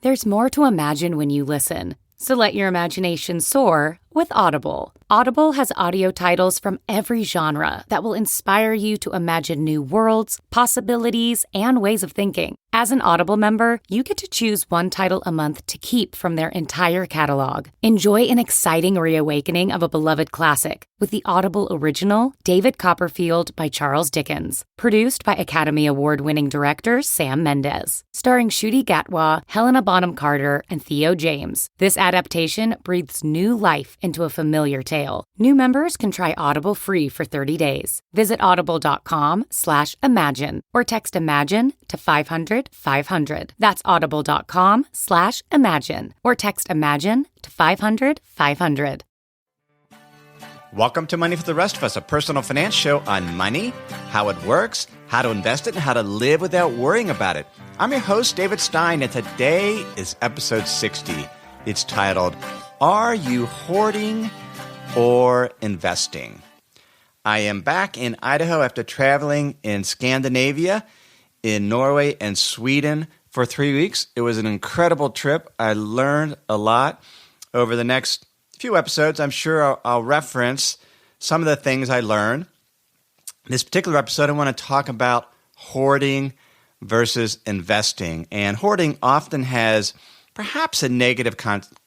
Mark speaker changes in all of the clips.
Speaker 1: There's more to imagine when you listen, so let your imagination soar with Audible. Audible has audio titles from every genre that will inspire you to imagine new worlds, possibilities, and ways of thinking. As an Audible member, you get to choose one title a month to keep from their entire catalog. Enjoy an exciting reawakening of a beloved classic with the Audible original, David Copperfield by Charles Dickens, produced by Academy Award-winning director Sam Mendes, starring Ncuti Gatwa, Helena Bonham Carter, and Theo James. This adaptation breathes new life into a familiar tale. New members can try Audible free for 30 days. Visit audible.com/imagine or text IMAGINE to 500-500. That's audible.com/imagine or text IMAGINE to 500-500.
Speaker 2: Welcome to Money for the Rest of Us, a personal finance show on money, how it works, how to invest it, and how to live without worrying about it. I'm your host, David Stein, and today is episode 60. It's titled, Are You Hoarding or Investing? I am back in Idaho after traveling in Scandinavia, in Norway and Sweden for 3 weeks. It was an incredible trip. I learned a lot. Over the next few episodes, I'm sure I'll reference some of the things I learned. This particular episode, I want to talk about hoarding versus investing. And hoarding often has perhaps a negative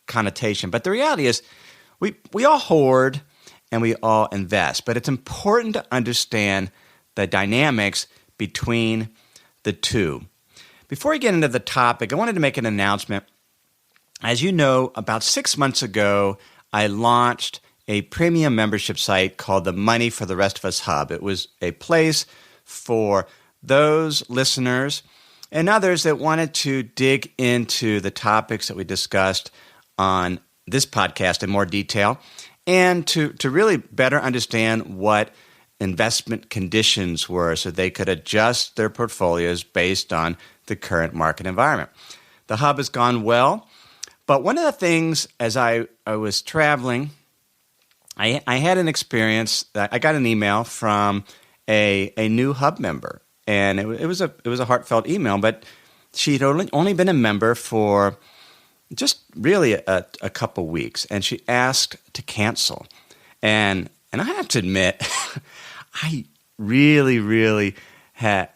Speaker 2: connotation, but the reality is we all hoard and we all invest. But it's important to understand the dynamics between the two. Before we get into the topic, I wanted to make an announcement. As you know, about 6 months ago, I launched a premium membership site called the Money for the Rest of Us Hub. It was a place for those listeners and others that wanted to dig into the topics that we discussed on this podcast in more detail and to really better understand what investment conditions were so they could adjust their portfolios based on the current market environment. The hub has gone well, but one of the things as I was traveling, I had an experience that I got an email from a new hub member, and it was a heartfelt email, but she'd only been a member for just really a couple weeks, and she asked to cancel. And I have to admit, I really had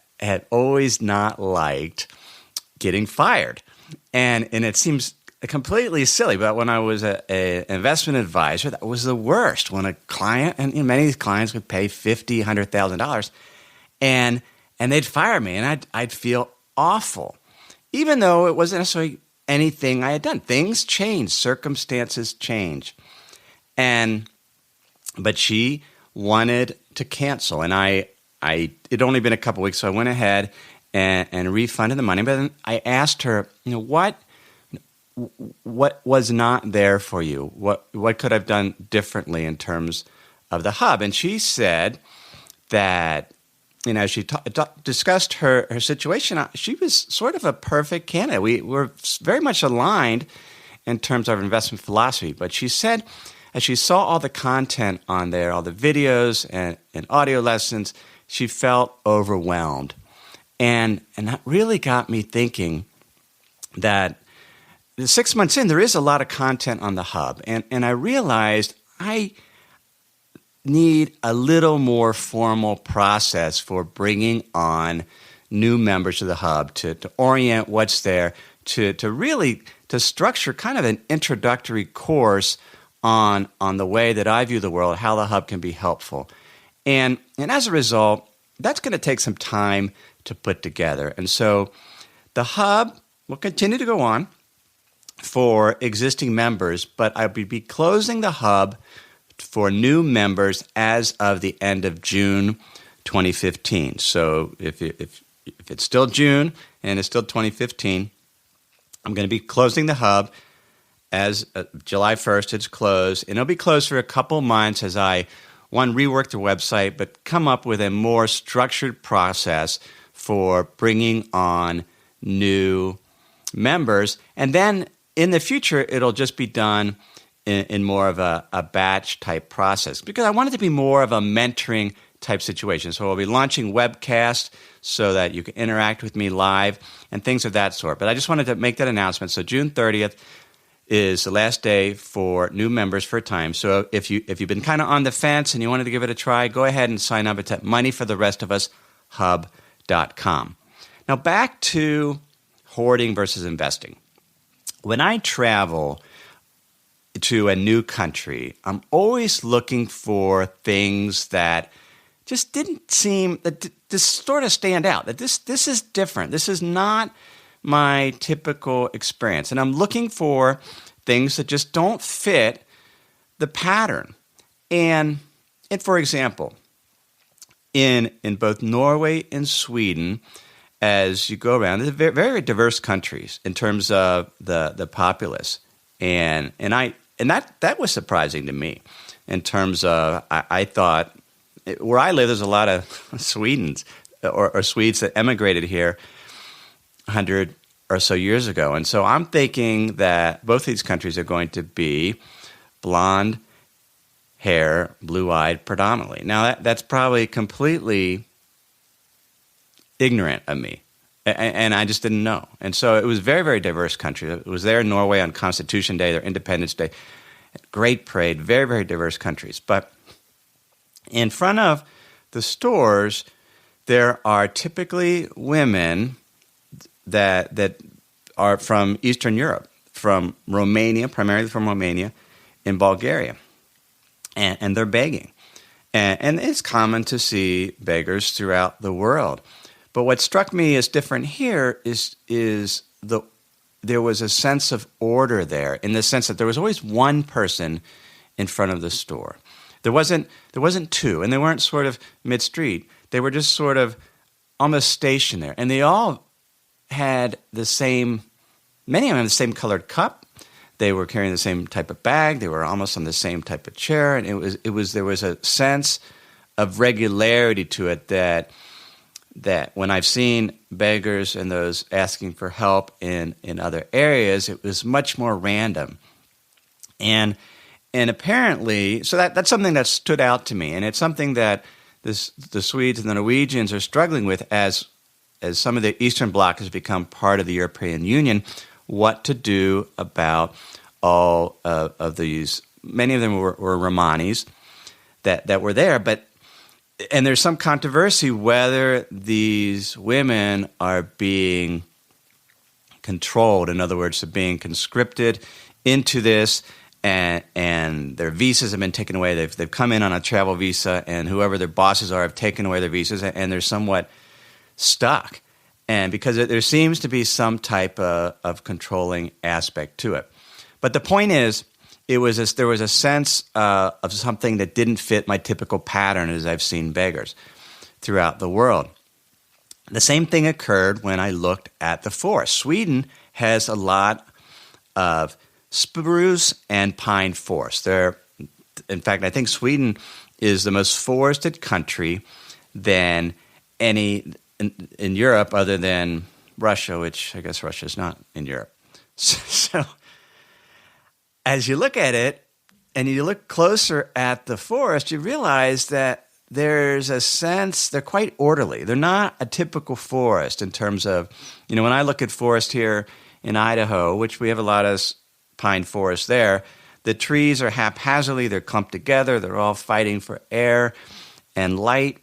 Speaker 2: always not liked getting fired. And it seems completely silly, but when I was an investment advisor, that was the worst. When a client, and many of these clients would pay $50,000, $100,000, and they'd fire me, and I'd feel awful, even though it wasn't necessarily anything I had done. Things change, circumstances change, but she wanted to cancel, and it'd only been a couple weeks, so I went ahead and refunded the money. But then I asked her, what was not there for you? What could I have done differently in terms of the hub? And she said that, she discussed her situation. She was sort of a perfect candidate. We were very much aligned in terms of our investment philosophy. But she said, as she saw all the content on there, all the videos and audio lessons, she felt overwhelmed. And that really got me thinking that 6 months in, there is a lot of content on the hub. And I realized I need a little more formal process for bringing on new members to the hub, to orient what's there, to really to structure kind of an introductory course on the way that I view the world, how the hub can be helpful. And as a result, that's going to take some time to put together. And so the hub will continue to go on for existing members, but I'll be closing the hub for new members as of the end of June 2015. So if it's still June and it's still 2015, I'm going to be closing the hub as July 1st. It's closed, and it'll be closed for a couple months as I, rework the website, but come up with a more structured process for bringing on new members. And then in the future, it'll just be done in more of a batch type process, because I want it to be more of a mentoring type situation. So we'll be launching webcasts so that you can interact with me live and things of that sort. But I just wanted to make that announcement. So June 30th is the last day for new members for a time. So if you've been kind of on the fence and you wanted to give it a try, go ahead and sign up. It's at moneyfortherestofus.hub.com. Now back to hoarding versus investing. When I travel to a new country, I'm always looking for things that just didn't seem that just sort of stand out. That this is different. This is not my typical experience, and I'm looking for things that just don't fit the pattern. And for example, in both Norway and Sweden, as you go around, they're very, very diverse countries in terms of the populace, and that was surprising to me. In terms of, I thought where I live, there's a lot of Swedes or Swedes that emigrated here 100 or so years ago, and so I'm thinking that both these countries are going to be blonde hair, blue-eyed predominantly. Now, that's probably completely ignorant of me, and I just didn't know. And so it was a very, very diverse country. It was there in Norway on Constitution Day, their Independence Day. Great parade, very, very diverse countries. But in front of the stores, there are typically women that are from Eastern Europe, from Romania, primarily from Romania, in Bulgaria. And they're begging. And it's common to see beggars throughout the world. But what struck me as different here is there was a sense of order there, in the sense that there was always one person in front of the store. There wasn't two, and they weren't sort of mid-street. They were just sort of almost stationed there. And they all had many of them had the same colored cup. They were carrying the same type of bag. They were almost on the same type of chair, and there was a sense of regularity to it that when I've seen beggars and those asking for help in other areas, it was much more random. And apparently, so that's something that stood out to me, and it's something that the Swedes and the Norwegians are struggling with as some of the Eastern Bloc has become part of the European Union. What to do about all of these. Many of them were Romanis that were there, and there's some controversy whether these women are being controlled. In other words, they're being conscripted into this, and their visas have been taken away. They've come in on a travel visa, and whoever their bosses are have taken away their visas, and they're somewhat stuck. And because there seems to be some type of controlling aspect to it. But the point is, there was a sense of something that didn't fit my typical pattern as I've seen beggars throughout the world. The same thing occurred when I looked at the forest. Sweden has a lot of spruce and pine forests. In fact, I think Sweden is the most forested country than any in Europe, other than Russia, which I guess Russia is not in Europe. So as you look at it and you look closer at the forest, you realize that there's a sense they're quite orderly. They're not a typical forest in terms of, when I look at forest here in Idaho, which we have a lot of pine forest there, the trees are haphazardly, they're clumped together, they're all fighting for air and light.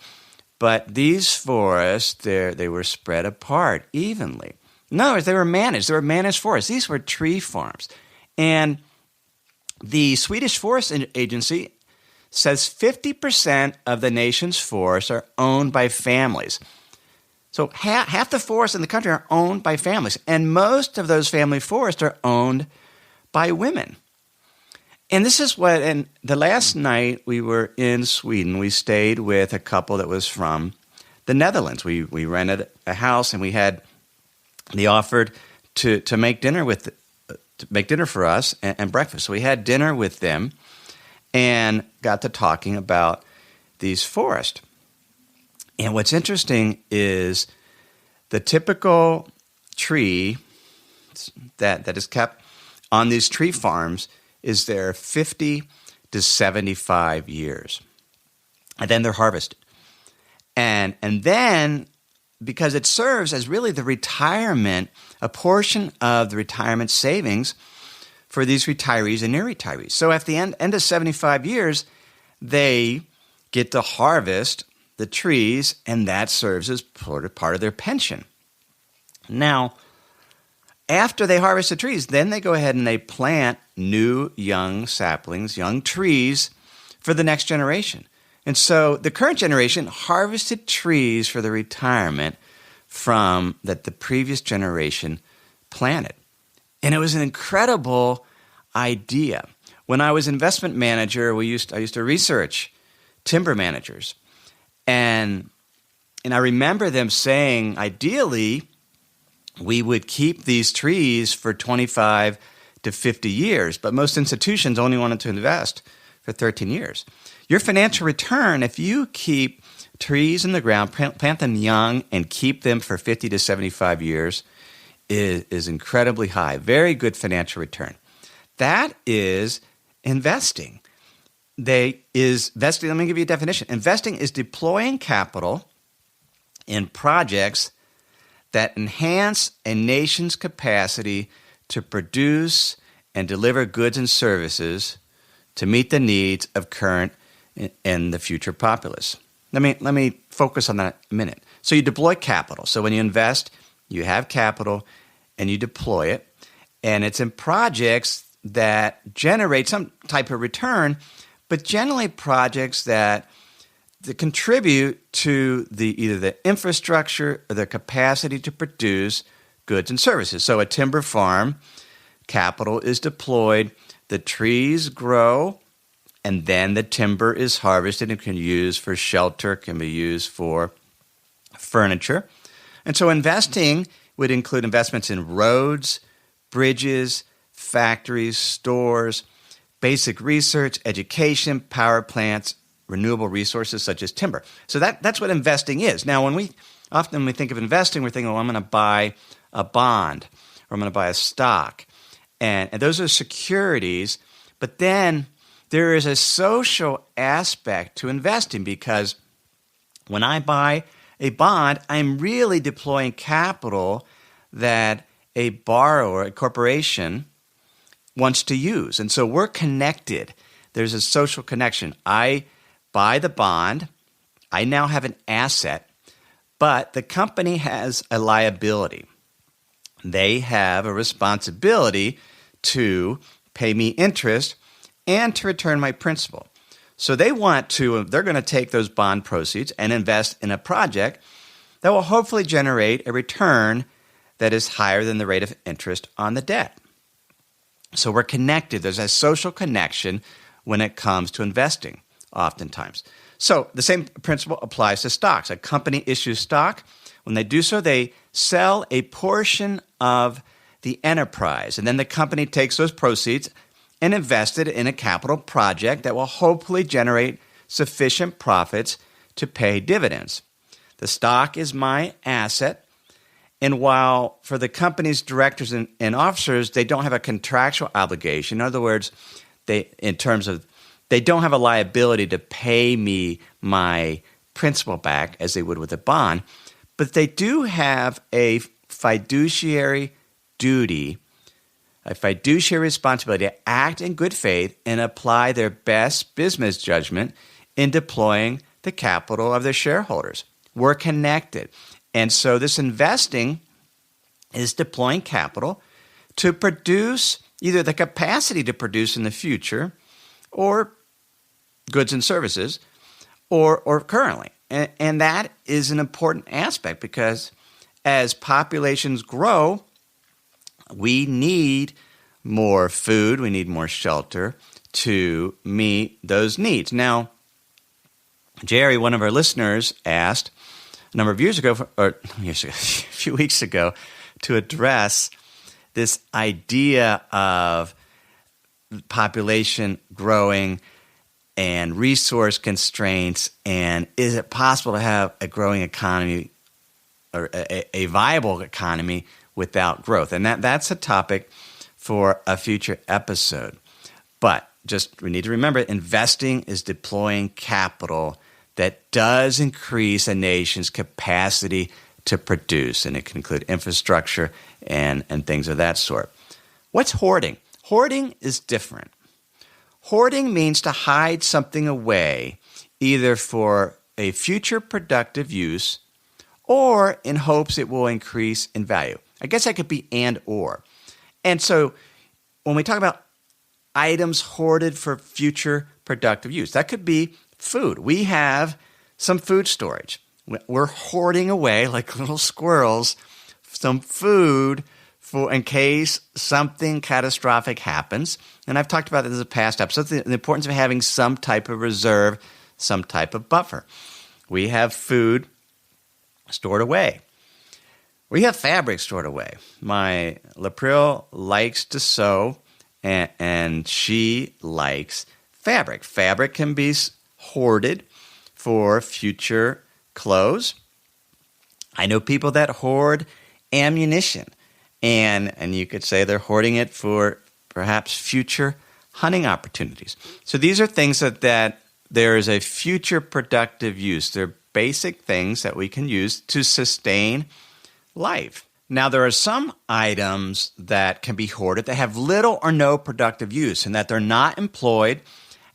Speaker 2: But these forests, they were spread apart evenly. In other words, they were managed. They were managed forests. These were tree farms. And the Swedish Forest Agency says 50% of the nation's forests are owned by families. So half the forests in the country are owned by families. And most of those family forests are owned by women. And this is and the last night we were in Sweden, we stayed with a couple that was from the Netherlands. We rented a house, and they offered to make dinner for us and breakfast. So we had dinner with them and got to talking about these forests. And what's interesting is the typical tree that is kept on these tree farms is there 50 to 75 years. And then they're harvested. And then, because it serves as really the retirement, a portion of the retirement savings for these retirees and near retirees. So at the end of 75 years, they get to harvest the trees, and that serves as part of their pension. Now, after they harvest the trees, then they go ahead and they plant new young saplings, young trees for the next generation. And so the current generation harvested trees for the retirement from that the previous generation planted. And it was an incredible idea. When I was investment manager, I used to research timber managers. And I remember them saying, ideally, we would keep these trees for 25 to 50 years, but most institutions only wanted to invest for 13 years. Your financial return, if you keep trees in the ground, plant them young, and keep them for 50 to 75 years, is incredibly high. Very good financial return. That is investing. Let me give you a definition. Investing is deploying capital in projects that enhance a nation's capacity to produce and deliver goods and services to meet the needs of current and the future populace. Let me focus on that a minute. So you deploy capital. So when you invest, you have capital and you deploy it, and it's in projects that generate some type of return, but generally projects that contribute to either the infrastructure or the capacity to produce goods and services. So a timber farm, capital is deployed, the trees grow, and then the timber is harvested and can be used for shelter, can be used for furniture. And so investing would include investments in roads, bridges, factories, stores, basic research, education, power plants, renewable resources such as timber. So that's what investing is. Now, when we think of investing, we're thinking, well, I'm going to buy a bond or I'm going to buy a stock. And those are securities. But then there is a social aspect to investing, because when I buy a bond, I'm really deploying capital that a borrower, a corporation, wants to use. And so we're connected. There's a social connection. I buy the bond. I now have an asset, but the company has a liability. They have a responsibility to pay me interest and to return my principal. So they're going to take those bond proceeds and invest in a project that will hopefully generate a return that is higher than the rate of interest on the debt. So we're connected. There's a social connection when it comes to investing, oftentimes. So the same principle applies to stocks. A company issues stock. When they do so, they sell a portion of the enterprise, and then the company takes those proceeds and invest it in a capital project that will hopefully generate sufficient profits to pay dividends. The stock is my asset, and while for the company's directors and officers, they don't have a contractual obligation. In other words, they don't have a liability to pay me my principal back as they would with a bond, but they do have a fiduciary duty, a fiduciary responsibility to act in good faith and apply their best business judgment in deploying the capital of their shareholders. We're connected. And so this investing is deploying capital to produce either the capacity to produce in the future or goods and services or currently. And that is an important aspect, because as populations grow, we need more food, we need more shelter to meet those needs. Now, Jerry, one of our listeners, asked a number of years ago, a few weeks ago, to address this idea of population growing and resource constraints, and is it possible to have a growing economy or a viable economy without growth? And that's a topic for a future episode. But we need to remember, investing is deploying capital that does increase a nation's capacity to produce, and it can include infrastructure and things of that sort. What's hoarding? Hoarding is different. Hoarding means to hide something away, either for a future productive use or in hopes it will increase in value. I guess that could be and or. And so when we talk about items hoarded for future productive use, that could be food. We have some food storage. We're hoarding away like little squirrels some food for in case something catastrophic happens. And I've talked about this in the past episodes, the importance of having some type of reserve, some type of buffer. We have food stored away. We have fabric stored away. My Lapril likes to sew, and she likes fabric. Fabric can be hoarded for future clothes. I know people that hoard ammunition, and you could say they're hoarding it for perhaps future hunting opportunities. So these are things that there is a future productive use. They're basic things that we can use to sustain life. Now, there are some items that can be hoarded that have little or no productive use and that they're not employed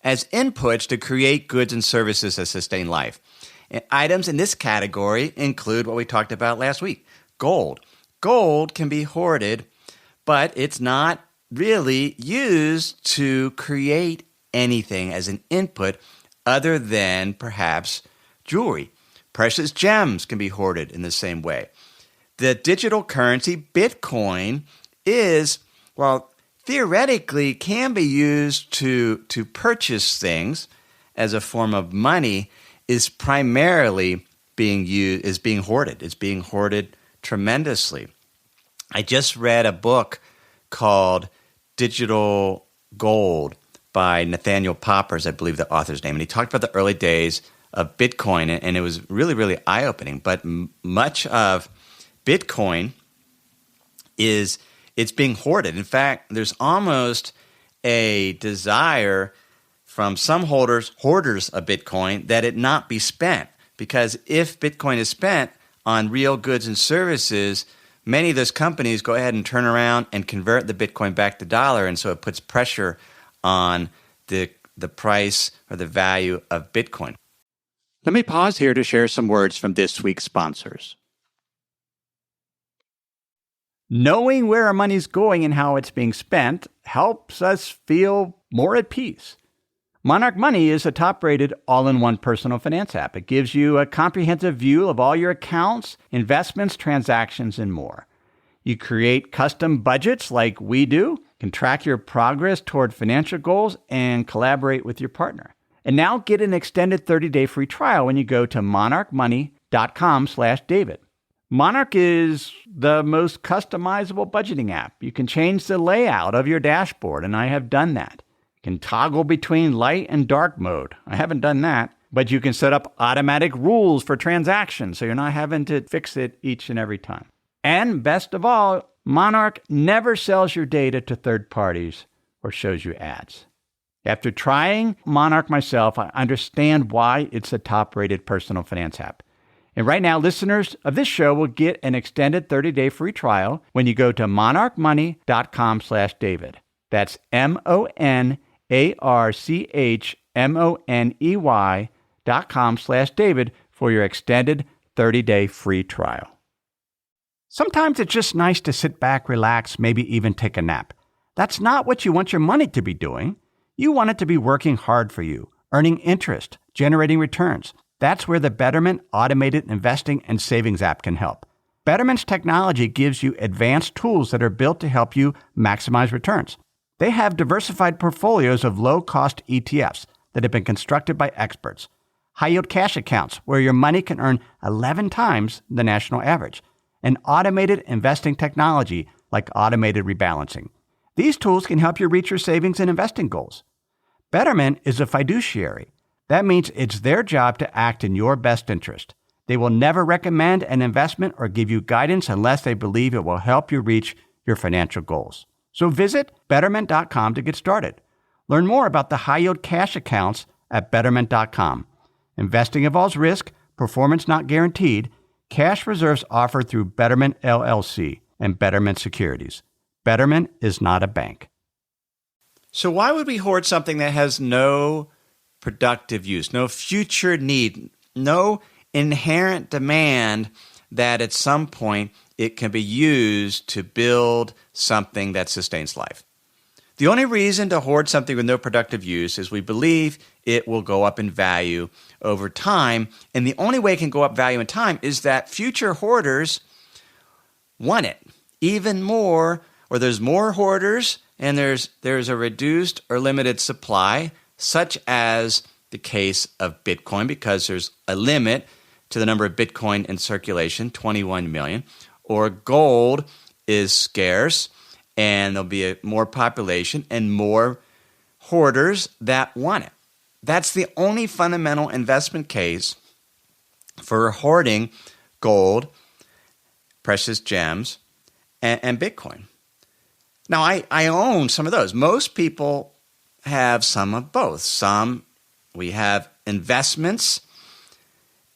Speaker 2: as inputs to create goods and services that sustain life. And items in this category include what we talked about last week, gold. Gold can be hoarded, but it's not really used to create anything as an input other than perhaps jewelry. Precious gems can be hoarded in the same way. The digital currency, Bitcoin, is, well, theoretically can be used to purchase things as a form of money, is primarily being hoarded. It's being hoarded tremendously. I just read a book called Digital Gold by Nathaniel Poppers, I believe the author's name, and he talked about the early days of Bitcoin, and it was really, really eye-opening. But much of Bitcoin it's being hoarded. In fact, there's almost a desire from some hoarders of Bitcoin that it not be spent, because if Bitcoin is spent on real goods and services, many of those companies go ahead and turn around and convert the Bitcoin back to dollar, and so it puts pressure on the price or the value of Bitcoin. Let me pause here to share some words from this week's sponsors. Knowing where our money's going and how it's being spent helps us feel more at peace. Monarch Money is a top-rated all-in-one personal finance app. It gives you a comprehensive view of all your accounts, investments, transactions, and more. You create custom budgets like we do, can track your progress toward financial goals, and collaborate with your partner. And now get an extended 30-day free trial when you go to monarchmoney.com/David. Monarch is the most customizable budgeting app. You can change the layout of your dashboard, and I have done that. You can toggle between light and dark mode. I haven't done that. But you can set up automatic rules for transactions, so you're not having to fix it each and every time. And best of all, Monarch never sells your data to third parties or shows you ads. After trying Monarch myself, I understand why it's a top-rated personal finance app. And right now, listeners of this show will get an extended 30-day free trial when you go to monarchmoney.com/David. That's monarchmoney.com/David for your extended 30-day free trial. Sometimes it's just nice to sit back, relax, maybe even take a nap. That's not what you want your money to be doing. You want it to be working hard for you, earning interest, generating returns. That's where the Betterment Automated Investing and Savings app can help. Betterment's technology gives you advanced tools that are built to help you maximize returns. They have diversified portfolios of low-cost ETFs that have been constructed by experts, high-yield cash accounts where your money can earn 11 times the national average, and automated investing technology like automated rebalancing. These tools can help you reach your savings and investing goals. Betterment is a fiduciary. That means it's their job to act in your best interest. They will never recommend an investment or give you guidance unless they believe it will help you reach your financial goals. So visit Betterment.com to get started. Learn more about the high-yield cash accounts at Betterment.com. Investing involves risk, performance not guaranteed. Cash reserves offered through Betterment LLC and Betterment Securities. Betterment is not a bank. So why would we hoard something that has no productive use, no future need, no inherent demand that at some point it can be used to build something that sustains life? The only reason to hoard something with no productive use is we believe it will go up in value over time. And the only way it can go up value in time is that future hoarders want it even more, or there's more hoarders and there's a reduced or limited supply, such as the case of Bitcoin, because there's a limit to the number of Bitcoin in circulation, 21 million, or gold is scarce, and there'll be more population and more hoarders that want it. That's the only fundamental investment case for hoarding gold, precious gems, and Bitcoin. Now, I own some of those. Most people have some of both. We have investments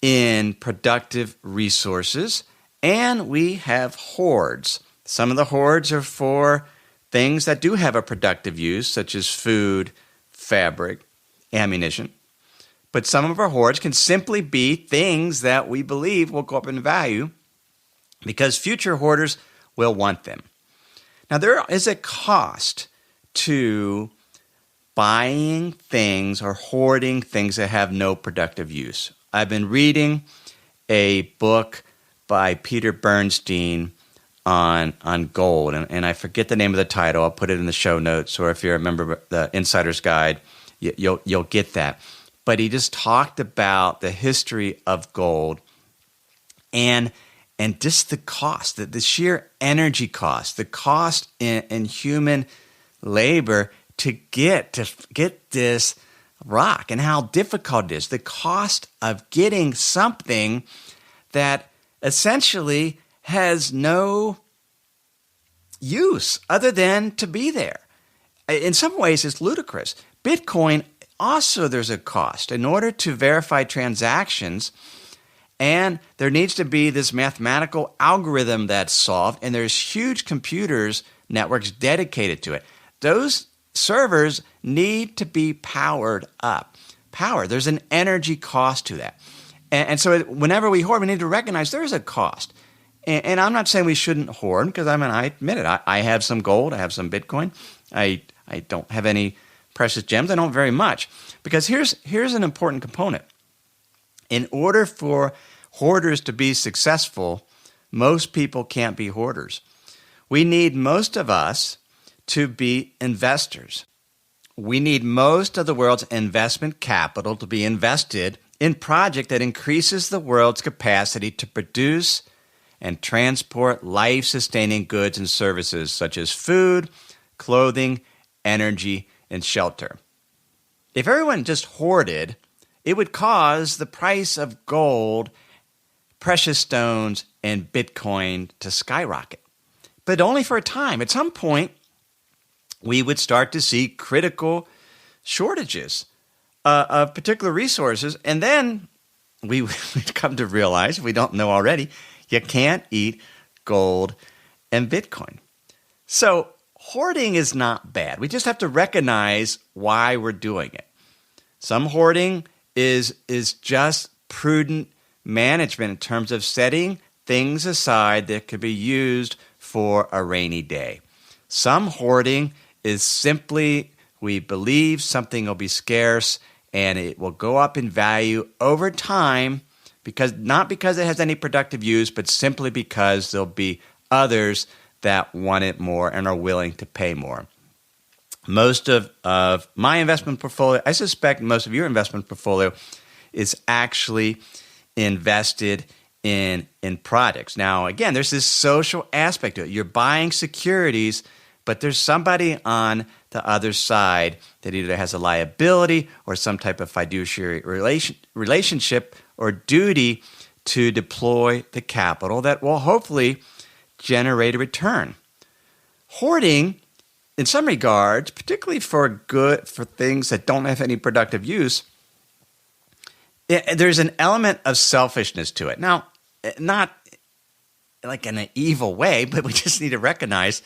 Speaker 2: in productive resources, and we have hoards. Some of the hoards are for things that do have a productive use, such as food, fabric, ammunition. But some of our hoards can simply be things that we believe will go up in value because future hoarders will want them. Now, there is a cost to buying things or hoarding things that have no productive use. I've been reading a book by Peter Bernstein on gold, and I forget the name of the title. I'll put it in the show notes, or if you're a member of the Insider's Guide, you'll get that. But he just talked about the history of gold and just the cost, the sheer energy cost, the cost in human labor to get this rock, and how difficult it is. The cost of getting something that essentially has no use other than to be there. In some ways, it's ludicrous. Bitcoin, also there's a cost. In order to verify transactions, and there needs to be this mathematical algorithm that's solved, and there's huge computers networks dedicated to it. Those servers need to be powered up. There's an energy cost to that. And so whenever we hoard, we need to recognize there is a cost. And I'm not saying we shouldn't hoard, because I admit it. I have some gold. I have some Bitcoin. I don't have any precious gems. I don't very much. Because here's an important component. In order for hoarders to be successful, most people can't be hoarders. We need most of us to be investors. We need most of the world's investment capital to be invested in project that increases the world's capacity to produce and transport life-sustaining goods and services such as food, clothing, energy, and shelter. If everyone just hoarded, it would cause the price of gold, precious stones, and Bitcoin to skyrocket. But only for a time. At some point, we would start to see critical shortages of particular resources, and then we would come to realize, if we don't know already, you can't eat gold and Bitcoin. So hoarding is not bad. We just have to recognize why we're doing it. Some hoarding is just prudent management in terms of setting things aside that could be used for a rainy day. Some hoarding is simply we believe something will be scarce and it will go up in value over time, not because it has any productive use, but simply because there'll be others that want it more and are willing to pay more. Most of my investment portfolio, I suspect most of your investment portfolio, is actually invested in products. Now, again, there's this social aspect to it. You're buying securities, but there's somebody on the other side that either has a liability or some type of fiduciary relationship or duty to deploy the capital that will hopefully generate a return. Hoarding, in some regards, particularly for things that don't have any productive use, there's an element of selfishness to it. Now, not like in an evil way, but we just need to recognize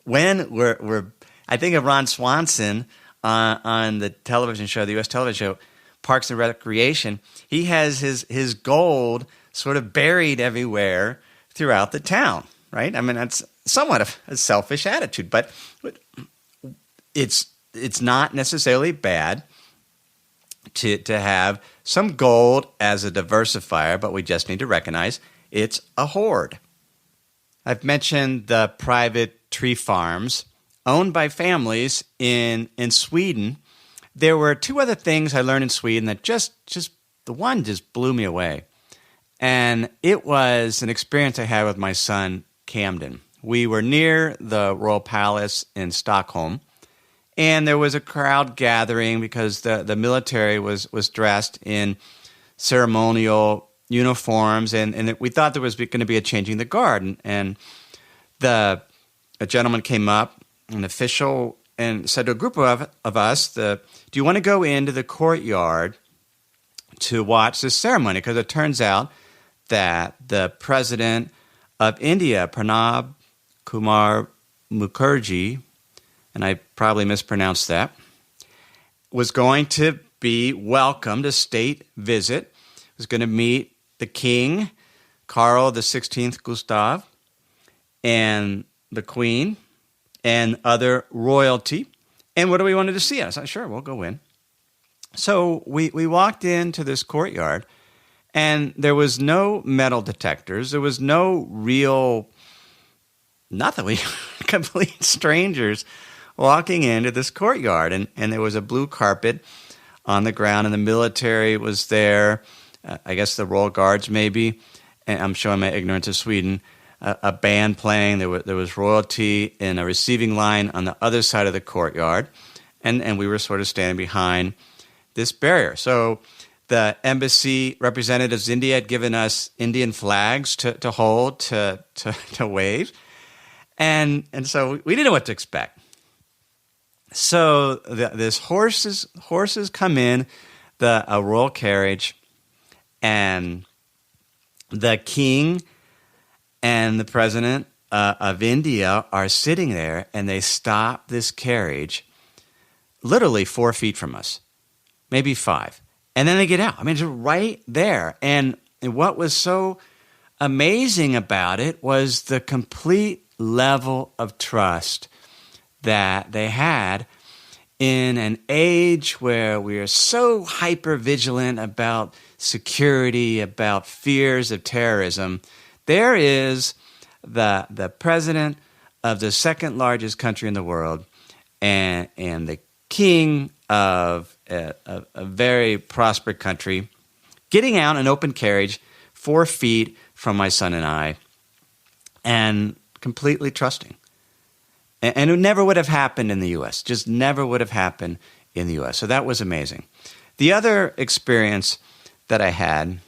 Speaker 2: when we're I think of Ron Swanson on the television show, the U.S. television show, Parks and Recreation. He has his gold sort of buried everywhere throughout the town, right? I mean, that's somewhat of a selfish attitude, but it's not necessarily bad to have some gold as a diversifier, but we just need to recognize it's a hoard. I've mentioned the private tree farms owned by families in Sweden. There were two other things I learned in Sweden that just the one just blew me away. And it was an experience I had with my son, Camden. We were near the Royal Palace in Stockholm, and there was a crowd gathering because the military was dressed in ceremonial uniforms, and we thought there was going to be a changing the guard. And a gentleman came up, an official, and said to a group of us, do you want to go into the courtyard to watch this ceremony? Because it turns out that the president of India, Pranab Kumar Mukherjee, and I probably mispronounced that, was going to be welcomed, a state visit, was going to meet the king, Carl XVI Gustav, and the queen, and other royalty. And what do we wanted to see? I said, sure, we'll go in. So we walked into this courtyard, and there was no metal detectors. There was no real, nothing. We complete strangers walking into this courtyard. And there was a blue carpet on the ground, and the military was there. I guess the Royal Guards maybe. And I'm showing my ignorance of Sweden. A band playing. There was royalty in a receiving line on the other side of the courtyard. And we were sort of standing behind this barrier. So the embassy representatives in India had given us Indian flags to hold, to wave. And so we didn't know what to expect. So this horses come in, a royal carriage, and the king and the president of India are sitting there, and they stop this carriage literally 4 feet from us, maybe 5. And then they get out. I mean, it's right there. And what was so amazing about it was the complete level of trust that they had in an age where we are so hyper-vigilant about security, about fears of terrorism. There is the president of the second largest country in the world and the king of a very prosperous country getting out in an open carriage 4 feet from my son and I, and completely trusting. And it never would have happened in the U.S., just never would have happened in the U.S. So that was amazing. The other experience that I had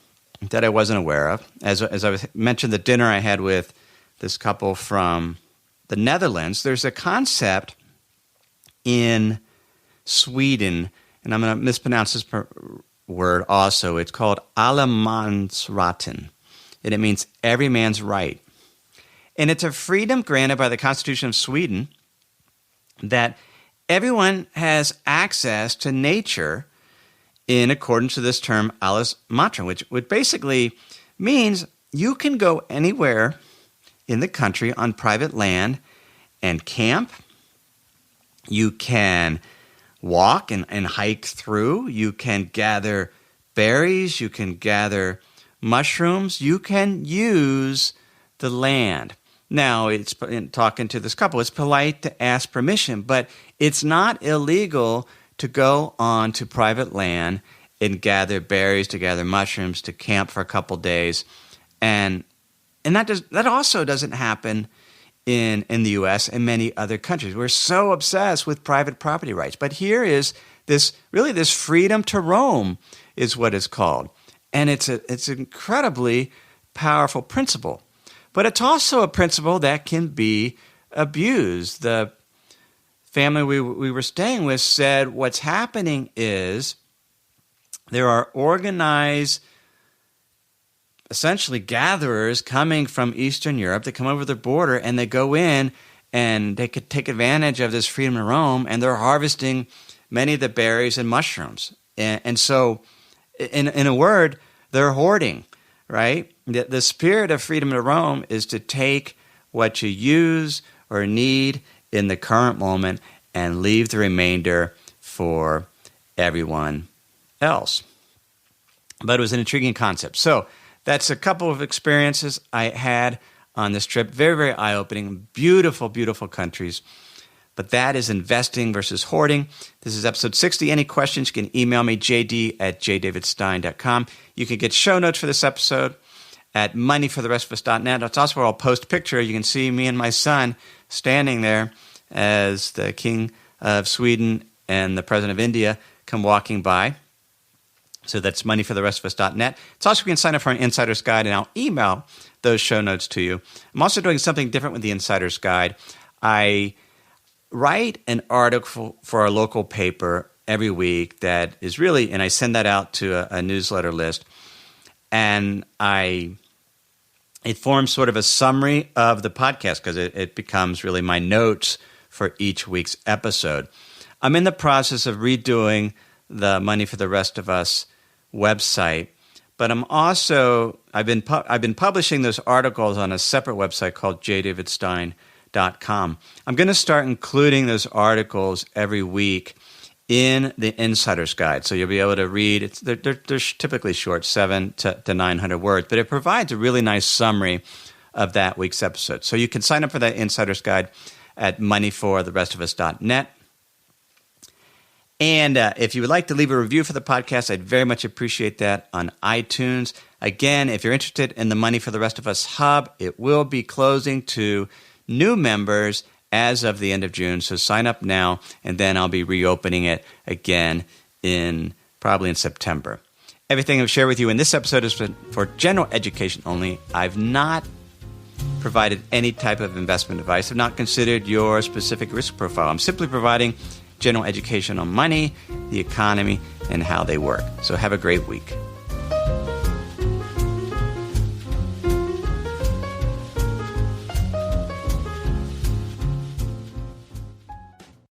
Speaker 2: that I wasn't aware of, as I mentioned the dinner I had with this couple from the Netherlands, there's a concept in Sweden, and I'm going to mispronounce this word also. It's called allemansratten, and it means every man's right. And it's a freedom granted by the Constitution of Sweden that everyone has access to nature in accordance to this term allemansratten, which basically means you can go anywhere in the country on private land and camp. You can walk and hike through. You can gather berries. You can gather mushrooms. You can use the land. Now, it's in talking to this couple, it's polite to ask permission, but it's not illegal to go on to private land and gather berries, to gather mushrooms, to camp for a couple days. And that also doesn't happen in the U.S. and many other countries. We're so obsessed with private property rights. But here is this freedom to roam is what it's called. And it's an incredibly powerful principle. But it's also a principle that can be abused. The family we were staying with said what's happening is there are organized, essentially gatherers coming from Eastern Europe. They come over the border and they go in and they could take advantage of this freedom to roam, and they're harvesting many of the berries and mushrooms. And so, in a word, they're hoarding, right? The spirit of freedom to roam is to take what you use or need in the current moment and leave the remainder for everyone else. But it was an intriguing concept. So that's a couple of experiences I had on this trip. Very, very eye-opening. Beautiful, beautiful countries. But that is investing versus hoarding. This is episode 60. Any questions, you can email me, jd@jdavidstein.com. You can get show notes for this episode at moneyfortherestofus.net. That's also where I'll post a picture. You can see me and my son standing there as the King of Sweden and the President of India come walking by. So that's moneyfortherestofus.net. It's also, you can sign up for an Insider's Guide, and I'll email those show notes to you. I'm also doing something different with the Insider's Guide. I write an article for our local paper every week that is really, and I send that out to a newsletter list, and it forms sort of a summary of the podcast because it becomes really my notes for each week's episode. I'm in the process of redoing the Money for the Rest of Us website, but I've been publishing those articles on a separate website called jdavidstein.com. I'm going to start including those articles every week in the Insider's Guide. So you'll be able to read. They're typically short, 700 to 900 words, but it provides a really nice summary of that week's episode. So you can sign up for that Insider's Guide at moneyfortherestofus.net. And if you would like to leave a review for the podcast, I'd very much appreciate that on iTunes. Again, if you're interested in the Money for the Rest of Us Hub, it will be closing to new members as of the end of June. So sign up now, and then I'll be reopening it again probably in September. Everything I've shared with you in this episode is for general education only. I've not provided any type of investment advice. I've not considered your specific risk profile. I'm simply providing general education on money, the economy, and how they work. So have a great week.